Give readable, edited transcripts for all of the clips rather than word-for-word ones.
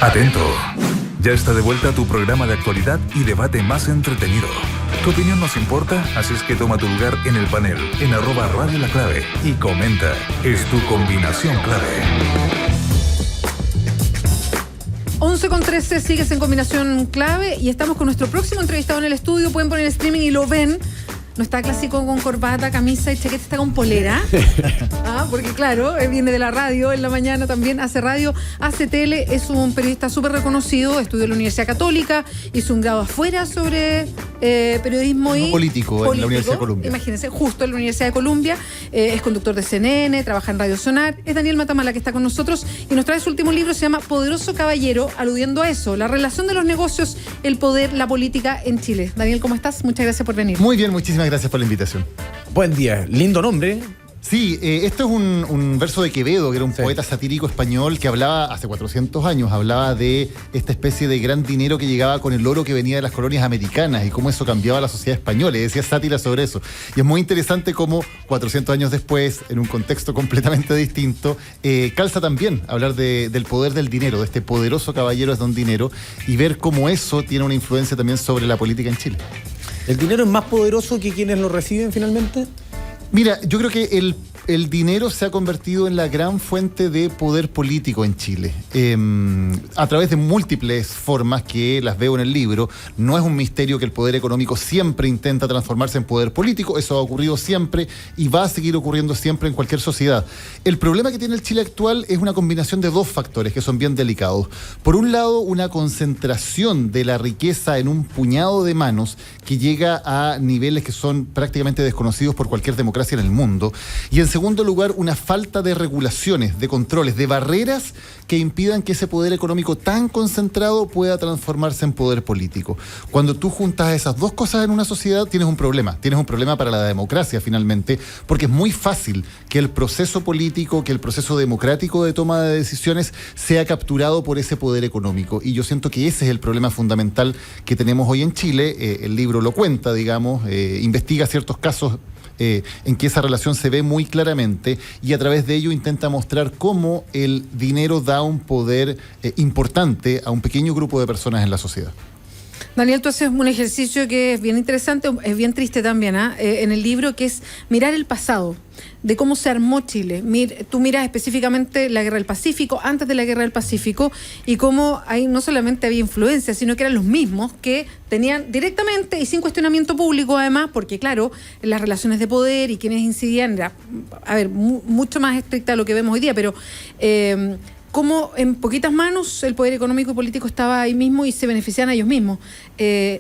Atento. Ya está de vuelta tu programa de actualidad y debate más entretenido. Tu opinión nos importa, así es que toma tu lugar en el panel, en @Radio La Clave, y comenta. Es tu combinación clave. 11:13, sigues en Combinación Clave y estamos con nuestro próximo entrevistado en el estudio. Pueden poner streaming y lo ven. No está clásico con corbata, camisa y chaqueta, está con polera. Porque claro, viene de la radio en la mañana también, hace radio, hace tele, es un periodista súper reconocido, estudió en la Universidad Católica, hizo un grado afuera sobre periodismo y político en la Universidad de Columbia. Imagínense, justo en la Universidad de Columbia, es conductor de CNN, trabaja en Radio Sonar, es Daniel Matamala que está con nosotros y nos trae su último libro, se llama Poderoso Caballero, aludiendo a eso, la relación de los negocios, el poder, la política en Chile. Daniel, ¿cómo estás? Muchas gracias por venir. Muy bien, muchísimas gracias por la invitación. Buen día, lindo nombre. Sí, esto es un verso de Quevedo, que era un poeta satírico español que hablaba, hace 400 años, hablaba de esta especie de gran dinero que llegaba con el oro que venía de las colonias americanas y cómo eso cambiaba la sociedad española, y decía sátira sobre eso. Y es muy interesante cómo 400 años después, en un contexto completamente distinto, calza también hablar del poder del dinero, de este poderoso caballero es don dinero, y ver cómo eso tiene una influencia también sobre la política en Chile. ¿El dinero es más poderoso que quienes lo reciben finalmente? Mira, yo creo que el dinero se ha convertido en la gran fuente de poder político en Chile, a través de múltiples formas que las veo en el libro. No es un misterio que el poder económico siempre intenta transformarse en poder político, eso ha ocurrido siempre y va a seguir ocurriendo siempre en cualquier sociedad. El problema que tiene el Chile actual es una combinación de dos factores que son bien delicados. Por un lado, una concentración de la riqueza en un puñado de manos que llega a niveles que son prácticamente desconocidos por cualquier democracia en el mundo, y en segundo lugar, una falta de regulaciones, de controles, de barreras que impidan que ese poder económico tan concentrado pueda transformarse en poder político. Cuando tú juntas esas dos cosas en una sociedad, tienes un problema para la democracia finalmente, porque es muy fácil que el proceso político, que el proceso democrático de toma de decisiones sea capturado por ese poder económico, y yo siento que ese es el problema fundamental que tenemos hoy en Chile. El libro lo cuenta, digamos, investiga ciertos casos en que esa relación se ve muy claramente, y a través de ello intenta mostrar cómo el dinero da un poder importante a un pequeño grupo de personas en la sociedad. Daniel, tú haces un ejercicio que es bien interesante, es bien triste también, en el libro, que es mirar el pasado, de cómo se armó Chile. Tú miras específicamente la Guerra del Pacífico, antes de la Guerra del Pacífico, y cómo ahí no solamente había influencia, sino que eran los mismos que tenían directamente y sin cuestionamiento público, además, porque claro, las relaciones de poder y quienes incidían era, mucho más estricta de lo que vemos hoy día, pero cómo en poquitas manos el poder económico y político estaba ahí mismo y se beneficiaban a ellos mismos.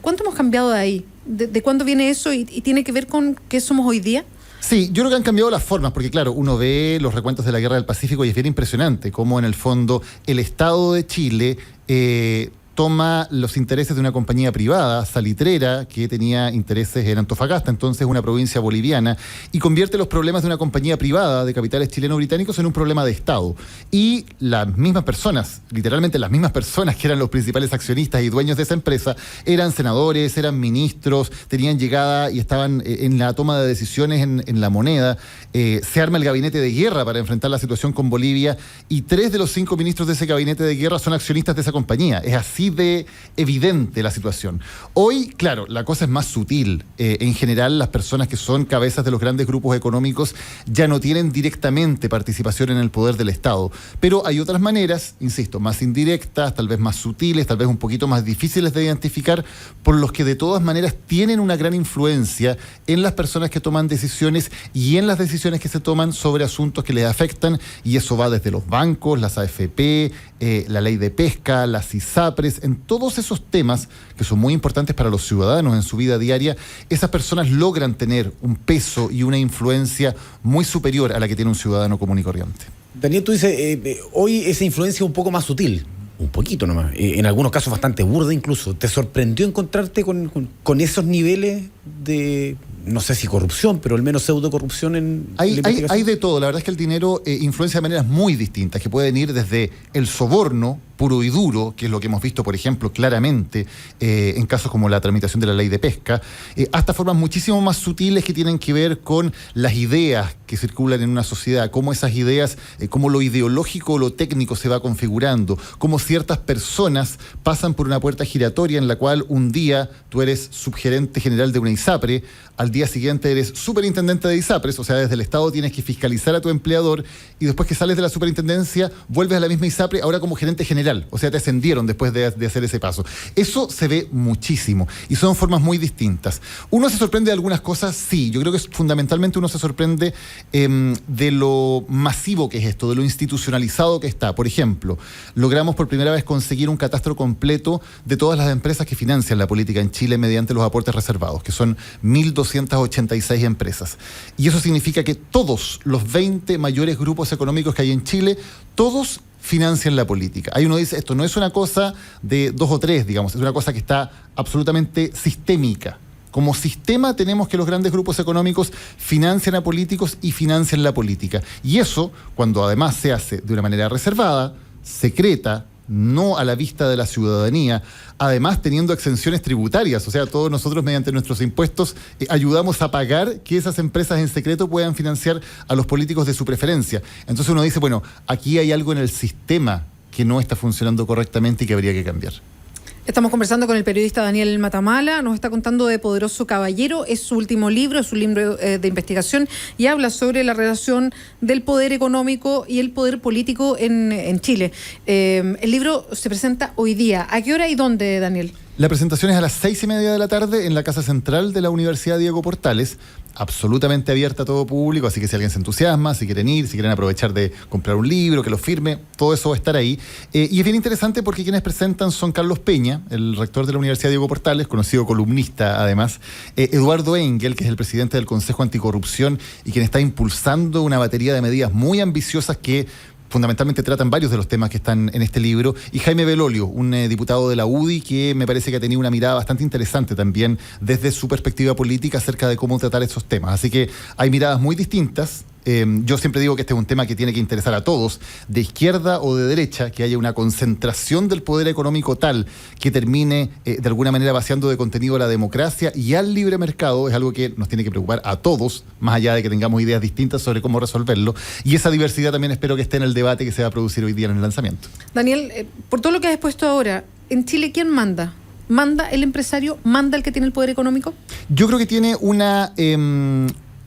¿Cuánto hemos cambiado de ahí? ¿De cuándo viene eso y tiene que ver con qué somos hoy día? Sí, yo creo que han cambiado las formas, porque claro, uno ve los recuentos de la Guerra del Pacífico y es bien impresionante cómo en el fondo el Estado de Chile toma los intereses de una compañía privada, salitrera, que tenía intereses en Antofagasta, entonces una provincia boliviana, y convierte los problemas de una compañía privada de capitales chileno-británicos en un problema de Estado. Y las mismas personas, literalmente las mismas personas que eran los principales accionistas y dueños de esa empresa, eran senadores, eran ministros, tenían llegada y estaban en la toma de decisiones en la moneda. Se arma el gabinete de guerra para enfrentar la situación con Bolivia, y 3 de los 5 ministros de ese gabinete de guerra son accionistas de esa compañía. Es así de evidente la situación. Hoy, claro, la cosa es más sutil. En general, las personas que son cabezas de los grandes grupos económicos ya no tienen directamente participación en el poder del Estado. Pero hay otras maneras, insisto, más indirectas, tal vez más sutiles, tal vez un poquito más difíciles de identificar, por los que de todas maneras tienen una gran influencia en las personas que toman decisiones y en las decisiones que se toman sobre asuntos que les afectan, y eso va desde los bancos, las AFP, la ley de pesca, las ISAPRES. En todos esos temas que son muy importantes para los ciudadanos en su vida diaria, esas personas logran tener un peso y una influencia muy superior a la que tiene un ciudadano común y corriente. Daniel, tú dices, hoy esa influencia es un poco más sutil, un poquito nomás, en algunos casos bastante burda incluso. ¿Te sorprendió encontrarte con esos niveles de, no sé si corrupción, pero al menos pseudo corrupción en la investigación? Hay de todo. La verdad es que el dinero influencia de maneras muy distintas, que pueden ir desde el soborno puro y duro, que es lo que hemos visto, por ejemplo, claramente en casos como la tramitación de la ley de pesca, hasta formas muchísimo más sutiles que tienen que ver con las ideas que circulan en una sociedad, cómo esas ideas, cómo lo ideológico o lo técnico se va configurando, cómo ciertas personas pasan por una puerta giratoria en la cual un día tú eres subgerente general de una ISAPRE, al día siguiente eres superintendente de ISAPRES, o sea, desde el Estado tienes que fiscalizar a tu empleador y después que sales de la superintendencia vuelves a la misma ISAPRE, ahora como gerente general, o sea, te ascendieron después de hacer ese paso. Eso se ve muchísimo y son formas muy distintas. Uno se sorprende de algunas cosas, sí, yo creo que fundamentalmente uno se sorprende de lo masivo que es esto, de lo institucionalizado que está. Por ejemplo, logramos por primera vez conseguir un catastro completo de todas las empresas que financian la política en Chile mediante los aportes reservados, que son 1.286 empresas. Y eso significa que todos los 20 mayores grupos económicos que hay en Chile, todos financian la política. Ahí uno dice, esto no es una cosa de 2 o 3, digamos, es una cosa que está absolutamente sistémica. Como sistema tenemos que los grandes grupos económicos financian a políticos y financian la política. Y eso, cuando además se hace de una manera reservada, secreta, no a la vista de la ciudadanía, además teniendo exenciones tributarias, o sea, todos nosotros mediante nuestros impuestos ayudamos a pagar que esas empresas en secreto puedan financiar a los políticos de su preferencia. Entonces uno dice, bueno, aquí hay algo en el sistema que no está funcionando correctamente y que habría que cambiar. Estamos conversando con el periodista Daniel Matamala, nos está contando de Poderoso Caballero, es su último libro, es un libro de investigación y habla sobre la relación del poder económico y el poder político en Chile. El libro se presenta hoy día. ¿A qué hora y dónde, Daniel? La presentación es a las 6:30 de la tarde en la Casa Central de la Universidad Diego Portales, absolutamente abierta a todo público, así que si alguien se entusiasma, si quieren ir, si quieren aprovechar de comprar un libro, que lo firme, todo eso va a estar ahí. Y es bien interesante porque quienes presentan son Carlos Peña, el rector de la Universidad Diego Portales, conocido columnista además, Eduardo Engel, que es el presidente del Consejo Anticorrupción y quien está impulsando una batería de medidas muy ambiciosas que fundamentalmente tratan varios de los temas que están en este libro, y Jaime Belolio, un diputado de la UDI que me parece que ha tenido una mirada bastante interesante también desde su perspectiva política acerca de cómo tratar esos temas. Así que hay miradas muy distintas. Yo siempre digo que este es un tema que tiene que interesar a todos, de izquierda o de derecha, que haya una concentración del poder económico tal que termine de alguna manera vaciando de contenido a la democracia y al libre mercado. Es algo que nos tiene que preocupar a todos, más allá de que tengamos ideas distintas sobre cómo resolverlo. Y esa diversidad también espero que esté en el debate que se va a producir hoy día en el lanzamiento. Daniel, por todo lo que has expuesto ahora, en Chile, ¿quién manda? ¿Manda el empresario? ¿Manda el que tiene el poder económico? Yo creo que tiene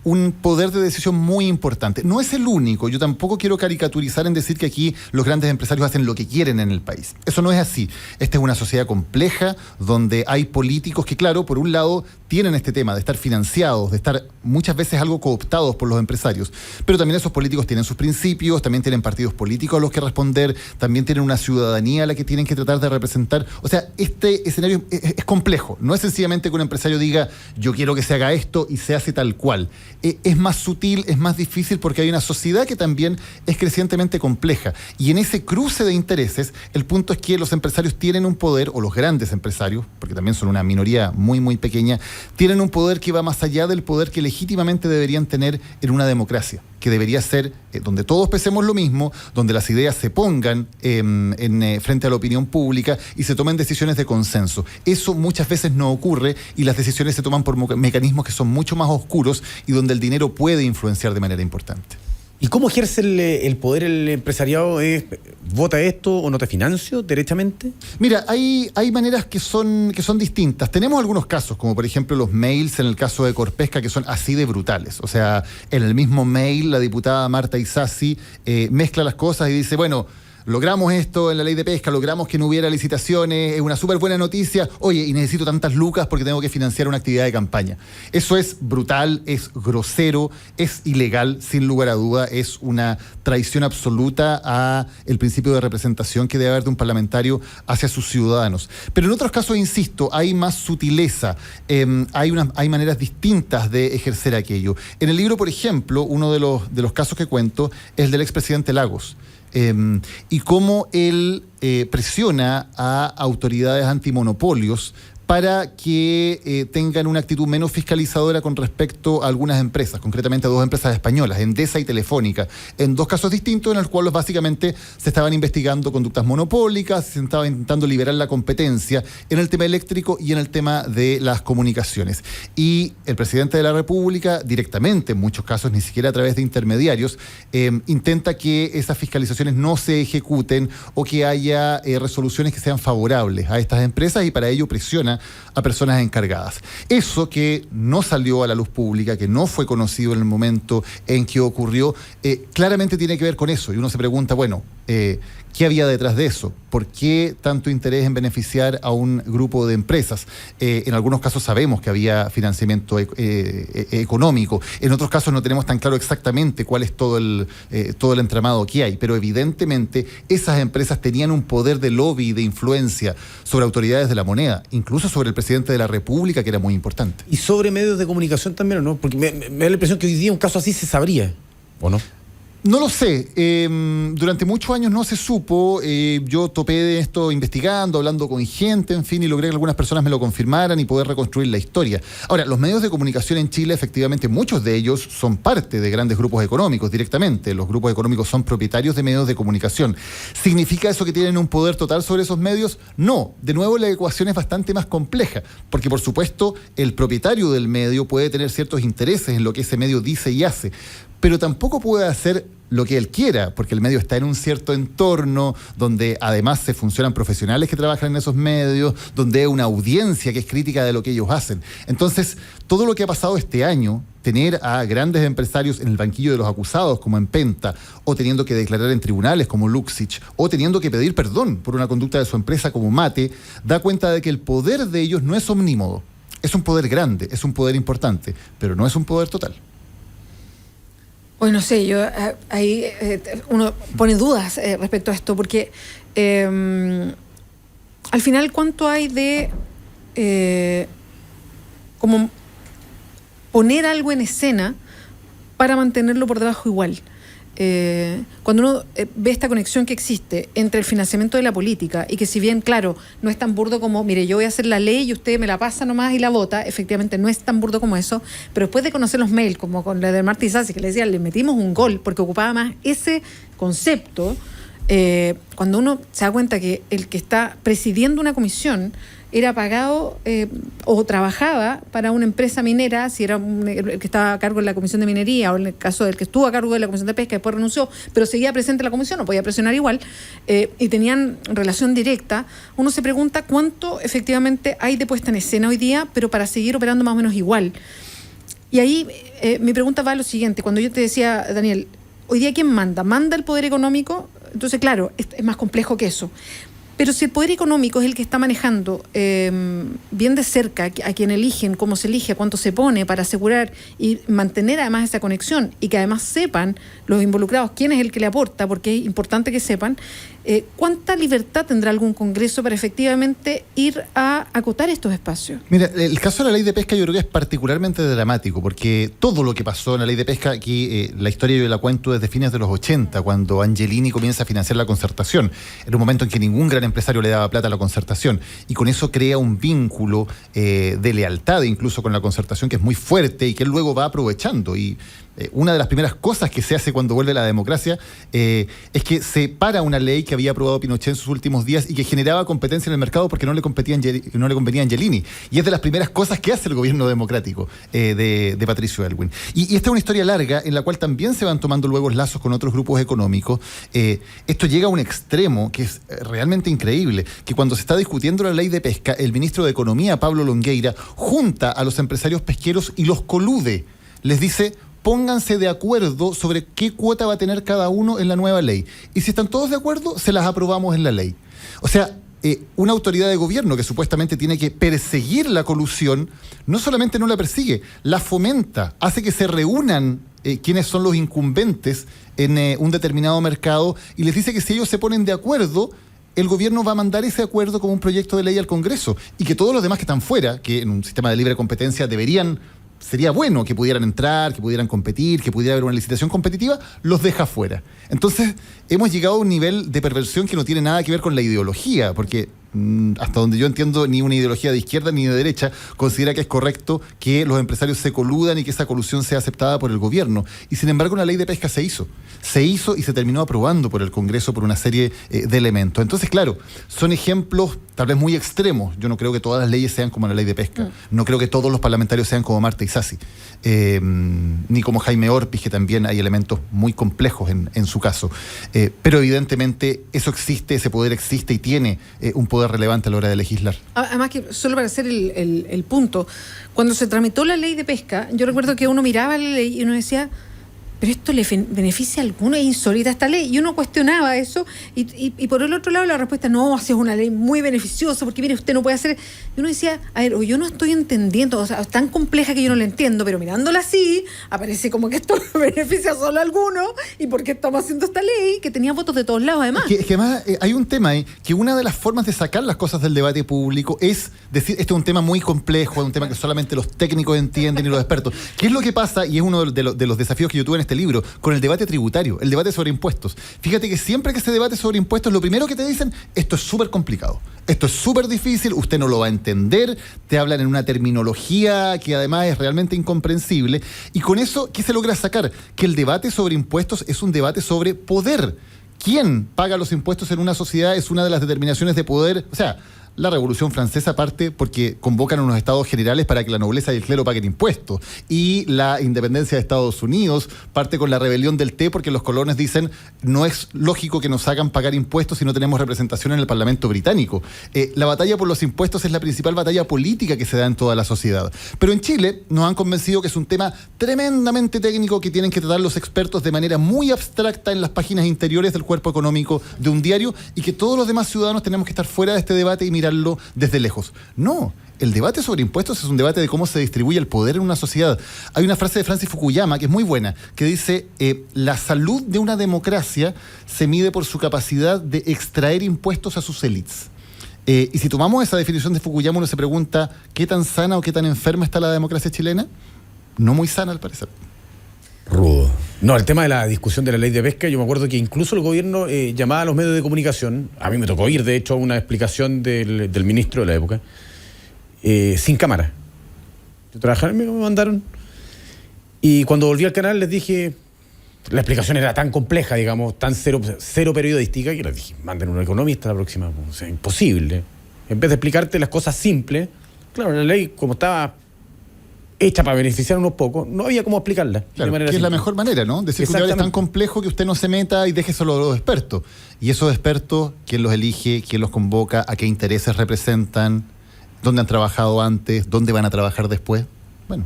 un poder de decisión muy importante. No es el único, yo tampoco quiero caricaturizar en decir que aquí los grandes empresarios hacen lo que quieren en el país. Eso no es así. Esta es una sociedad compleja donde hay políticos que, claro, por un lado tienen este tema de estar financiados, de estar muchas veces algo cooptados por los empresarios, pero también esos políticos tienen sus principios, también tienen partidos políticos a los que responder, también tienen una ciudadanía a la que tienen que tratar de representar. O sea, este escenario es complejo. No es sencillamente que un empresario diga, yo quiero que se haga esto y se hace tal cual. Es más sutil, es más difícil porque hay una sociedad que también es crecientemente compleja. Y en ese cruce de intereses, el punto es que los empresarios tienen un poder, o los grandes empresarios, porque también son una minoría muy, muy pequeña, tienen un poder que va más allá del poder que legítimamente deberían tener en una democracia, que debería ser donde todos pensemos lo mismo, donde las ideas se pongan frente a la opinión pública y se tomen decisiones de consenso. Eso muchas veces no ocurre y las decisiones se toman por mecanismos que son mucho más oscuros y donde el dinero puede influenciar de manera importante. ¿Y cómo ejerce el poder el empresariado? ¿Vota esto o no te financio derechamente? Mira, hay maneras que son distintas. Tenemos algunos casos, como por ejemplo los mails en el caso de Corpesca, que son así de brutales. O sea, en el mismo mail la diputada Marta Isasi mezcla las cosas y dice, bueno, logramos esto en la ley de pesca, logramos que no hubiera licitaciones, es una súper buena noticia, oye, y necesito tantas lucas porque tengo que financiar una actividad de campaña. Eso es brutal, es grosero, es ilegal, sin lugar a duda, es una traición absoluta a el principio de representación que debe haber de un parlamentario hacia sus ciudadanos. Pero en otros casos, insisto, hay más sutileza, hay maneras distintas de ejercer aquello. En el libro, por ejemplo, uno de los casos que cuento es el del expresidente Lagos. Y cómo él presiona a autoridades antimonopolios para que tengan una actitud menos fiscalizadora con respecto a algunas empresas, concretamente a 2 empresas españolas, Endesa y Telefónica, en 2 casos distintos en los cuales básicamente se estaban investigando conductas monopólicas, se estaba intentando liberar la competencia en el tema eléctrico y en el tema de las comunicaciones. Y el presidente de la República, directamente, en muchos casos, ni siquiera a través de intermediarios, intenta que esas fiscalizaciones no se ejecuten o que haya resoluciones que sean favorables a estas empresas, y para ello presiona a personas encargadas. Eso que no salió a la luz pública, que no fue conocido en el momento en que ocurrió, claramente tiene que ver con eso. Y uno se pregunta, bueno, ¿qué había detrás de eso? ¿Por qué tanto interés en beneficiar a un grupo de empresas? En algunos casos sabemos que había financiamiento económico. En otros casos no tenemos tan claro exactamente cuál es todo el entramado que hay. Pero evidentemente esas empresas tenían un poder de lobby y de influencia sobre autoridades de la moneda, incluso sobre el presidente de la República, que era muy importante. Y sobre medios de comunicación también, ¿o no? Porque me da la impresión que hoy día un caso así se sabría, ¿o no? No lo sé. Durante muchos años no se supo. Yo topé de esto investigando, hablando con gente, en fin, y logré que algunas personas me lo confirmaran y poder reconstruir la historia. Ahora, los medios de comunicación en Chile, efectivamente, muchos de ellos son parte de grandes grupos económicos directamente. Los grupos económicos son propietarios de medios de comunicación. ¿Significa eso que tienen un poder total sobre esos medios? No. De nuevo, la ecuación es bastante más compleja, porque por supuesto el propietario del medio puede tener ciertos intereses en lo que ese medio dice y hace, pero tampoco puede hacer lo que él quiera, porque el medio está en un cierto entorno donde además se funcionan profesionales que trabajan en esos medios, donde hay una audiencia que es crítica de lo que ellos hacen. Entonces, todo lo que ha pasado este año, tener a grandes empresarios en el banquillo de los acusados, como en Penta, o teniendo que declarar en tribunales, como Luxich, o teniendo que pedir perdón por una conducta de su empresa, como Mate, da cuenta de que el poder de ellos no es omnímodo. Es un poder grande, es un poder importante, pero no es un poder total. Hoy no sé, yo ahí uno pone dudas respecto a esto, porque al final, ¿cuánto hay de como poner algo en escena para mantenerlo por debajo igual? Cuando uno ve esta conexión que existe entre el financiamiento de la política, y que si bien, claro, no es tan burdo como, mire, yo voy a hacer la ley y usted me la pasa nomás y la vota, efectivamente no es tan burdo como eso, pero después de conocer los mails, como con la de Martí Sassi, que le decía, le metimos un gol, porque ocupaba más ese concepto, cuando uno se da cuenta que el que está presidiendo una comisión era pagado o trabajaba para una empresa minera, si era el que estaba a cargo de la Comisión de Minería, o en el caso del que estuvo a cargo de la Comisión de Pesca, después renunció, pero seguía presente en la comisión, no podía presionar igual, y tenían relación directa. Uno se pregunta cuánto efectivamente hay de puesta en escena hoy día, pero para seguir operando más o menos igual. Y ahí mi pregunta va a lo siguiente: cuando yo te decía, Daniel, hoy día ¿quién manda? ¿Manda el poder económico? Entonces, claro, es más complejo que eso. Pero si el poder económico es el que está manejando bien de cerca a quien eligen, cómo se elige, a cuánto se pone para asegurar y mantener además esa conexión, y que además sepan los involucrados quién es el que le aporta, porque es importante que sepan, ¿cuánta libertad tendrá algún Congreso para efectivamente ir a acotar estos espacios? Mira, el caso de la ley de pesca yo creo que es particularmente dramático, porque todo lo que pasó en la ley de pesca, aquí la historia yo la cuento desde fines de los 80, cuando Angelini comienza a financiar la concertación, en un momento en que ningún gran empresario le daba plata a la concertación, y con eso crea un vínculo de lealtad incluso con la concertación que es muy fuerte y que él luego va aprovechando. Y una de las primeras cosas que se hace cuando vuelve la democracia es que se para una ley que había aprobado Pinochet en sus últimos días y que generaba competencia en el mercado porque no le convenía a Angelini. Y es de las primeras cosas que hace el gobierno democrático de Patricio Aylwin. Y esta es una historia larga en la cual también se van tomando luego lazos con otros grupos económicos. Esto llega a un extremo que es realmente increíble, que cuando se está discutiendo la ley de pesca, el ministro de Economía, Pablo Longueira, junta a los empresarios pesqueros y los colude. Les dice: pónganse de acuerdo sobre qué cuota va a tener cada uno en la nueva ley. Y si están todos de acuerdo, se las aprobamos en la ley. O sea, una autoridad de gobierno que supuestamente tiene que perseguir la colusión, no solamente no la persigue, la fomenta, hace que se reúnan quienes son los incumbentes en un determinado mercado, y les dice que si ellos se ponen de acuerdo, el gobierno va a mandar ese acuerdo como un proyecto de ley al Congreso, y que todos los demás que están fuera, que en un sistema de libre competencia sería bueno que pudieran entrar, que pudieran competir, que pudiera haber una licitación competitiva, los deja fuera. Entonces, hemos llegado a un nivel de perversión que no tiene nada que ver con la ideología, porque hasta donde yo entiendo, ni una ideología de izquierda ni de derecha considera que es correcto que los empresarios se coludan y que esa colusión sea aceptada por el gobierno. Y sin embargo, una ley de pesca se hizo y se terminó aprobando por el Congreso por una serie de elementos. Entonces, claro, son ejemplos tal vez muy extremos. Yo no creo que todas las leyes sean como la ley de pesca. No creo que todos los parlamentarios sean como Marta Isasi, ni como Jaime Orpis, que también hay elementos muy complejos en su caso. Pero evidentemente eso existe, ese poder existe y tiene un poder relevante a la hora de legislar. Además que, solo para hacer el punto, cuando se tramitó la ley de pesca, yo recuerdo que uno miraba la ley y uno decía, pero esto le beneficia a alguno, es insólita esta ley, y uno cuestionaba eso, y por el otro lado la respuesta, no, si es una ley muy beneficiosa, porque mire, usted no puede hacer, y uno decía, a ver, o yo no estoy entendiendo, o sea, es tan compleja que yo no la entiendo, pero mirándola así, aparece como que esto beneficia solo a algunos, y por qué estamos haciendo esta ley, que tenía votos de todos lados además. Es que además hay un tema ahí, que una de las formas de sacar las cosas del debate público es decir, este es un tema muy complejo, es un tema que solamente los técnicos entienden y los expertos. ¿Qué es lo que pasa? Y es uno de los desafíos que yo tuve en este libro, con el debate tributario, el debate sobre impuestos. Fíjate que siempre que se debate sobre impuestos, lo primero que te dicen, esto es súper complicado, esto es súper difícil, usted no lo va a entender, te hablan en una terminología que además es realmente incomprensible, y con eso, ¿qué se logra sacar? Que el debate sobre impuestos es un debate sobre poder. ¿Quién paga los impuestos en una sociedad? Es una de las determinaciones de poder, o sea, la Revolución Francesa parte porque convocan unos estados generales para que la nobleza y el clero paguen impuestos. Y la independencia de Estados Unidos parte con la rebelión del té porque los colonos dicen no es lógico que nos hagan pagar impuestos si no tenemos representación en el Parlamento británico. La batalla por los impuestos es la principal batalla política que se da en toda la sociedad. Pero en Chile nos han convencido que es un tema tremendamente técnico que tienen que tratar los expertos de manera muy abstracta en las páginas interiores del cuerpo económico de un diario y que todos los demás ciudadanos tenemos que estar fuera de este debate y mirarlo desde lejos. No, el debate sobre impuestos es un debate de cómo se distribuye el poder en una sociedad. Hay una frase de Francis Fukuyama que es muy buena, que dice, la salud de una democracia se mide por su capacidad de extraer impuestos a sus élites. Y si tomamos esa definición de Fukuyama, uno se pregunta, ¿qué tan sana o qué tan enferma está la democracia chilena? No muy sana, al parecer. Rudo. No, el tema de la discusión de la ley de pesca, yo me acuerdo que incluso el gobierno llamaba a los medios de comunicación, a mí me tocó ir de hecho a una explicación del ministro de la época, sin cámara. Yo trabajaba, me mandaron, y cuando volví al canal les dije, la explicación era tan compleja, digamos, tan cero periodística, que les dije, manden un economista la próxima, o sea, imposible. En vez de explicarte las cosas simples, claro, la ley como estaba hecha para beneficiar a unos pocos, no había cómo explicarla. Claro, que es la mejor manera, ¿no? Decir que es tan complejo que usted no se meta y deje solo a los expertos. Y esos expertos, ¿quién los elige? ¿Quién los convoca? ¿A qué intereses representan? ¿Dónde han trabajado antes? ¿Dónde van a trabajar después? Bueno.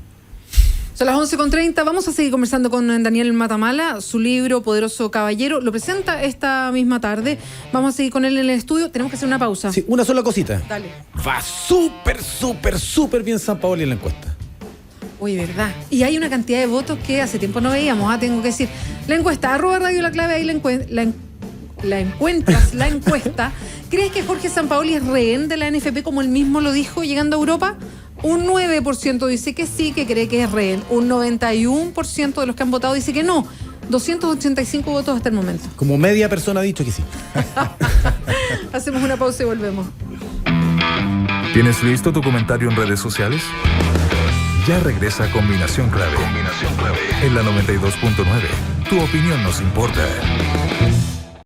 Son las 11:30, vamos a seguir conversando con Daniel Matamala, su libro Poderoso Caballero, lo presenta esta misma tarde, vamos a seguir con él en el estudio, tenemos que hacer una pausa. Sí, una sola cosita. Dale. Va súper bien San Paoli en la encuesta. Oye, verdad. Y hay una cantidad de votos que hace tiempo no veíamos, tengo que decir. La encuesta, @Radio La Clave, ahí la encuentras, la encuesta. ¿Crees que Jorge Sampaoli es rehén de la NFP como él mismo lo dijo llegando a Europa? Un 9% dice que sí, que cree que es rehén. Un 91% de los que han votado dice que no. 285 votos hasta el momento. Como media persona ha dicho que sí. Hacemos una pausa y volvemos. ¿Tienes listo tu comentario en redes sociales? Ya regresa Combinación Clave. En la 92.9. Tu opinión nos importa.